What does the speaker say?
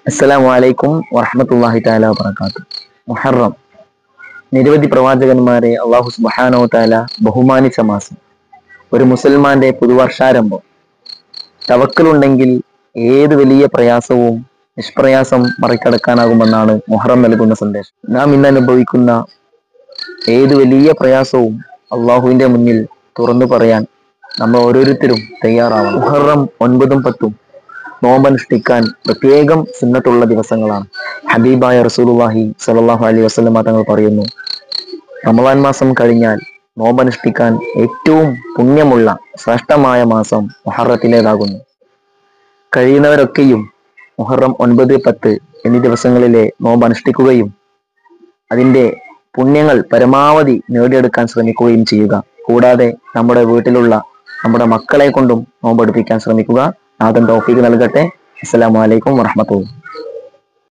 അസ്സലാമു അലൈക്കും വറഹ്മത്തുള്ളാഹി തആല വബറകാതുഹു. മുഹറം നിരവധി പ്രവാചകന്മാരെ അള്ളാഹു സുബ്ഹാനഹു തആല ബഹുമാനിച്ച മാസം. ഒരു മുസൽമാന്റെ പുതുവർഷാരംഭം. തവക്കലുണ്ടെങ്കിൽ ഏത് വലിയ പ്രയാസവും നിഷ്പ്രയാസം മറികടക്കാനാകുമെന്നാണ് മുഹറം നൽകുന്ന സന്ദേശം. നാം ഇന്ന് അനുഭവിക്കുന്ന ഏത് വലിയ പ്രയാസവും അള്ളാഹുവിന്റെ മുന്നിൽ തുറന്നു പറയാൻ നമ്മൾ ഓരോരുത്തരും തയ്യാറാവണം. മുഹറം 9ഉം 10ഉം നോമ്പനുഷ്ഠിക്കാൻ പ്രത്യേകം സുന്നത്തുള്ള ദിവസങ്ങളാണ്. ഹബീബായ റസൂലുള്ളാഹി സ്വല്ലല്ലാഹു അലൈഹി വസല്ലം തങ്ങൾ പറയുന്നു, റമളാൻ മാസം കഴിഞ്ഞാൽ നോമ്പനുഷ്ഠിക്കാൻ ഏറ്റവും പുണ്യമുള്ള ശ്രേഷ്ഠമായ മാസം മുഹറത്തിലേതാകുന്നു. കഴിയുന്നവരൊക്കെയും മുഹറം 9, 10 എന്നീ ദിവസങ്ങളിലെ നോമ്പ് അനുഷ്ഠിക്കുകയും അതിൻ്റെ പുണ്യങ്ങൾ പരമാവധി നേടിയെടുക്കാൻ ശ്രമിക്കുകയും ചെയ്യുക. കൂടാതെ നമ്മുടെ വീട്ടിലുള്ള നമ്മുടെ മക്കളെ കൊണ്ടും നോമ്പെടുപ്പിക്കാൻ ശ്രമിക്കുക. നാഥൻ തൗഫീഖ് നൽകട്ടെ. അസ്സലാമു അലൈക്കും വറഹ്മത്തുള്ളാഹി.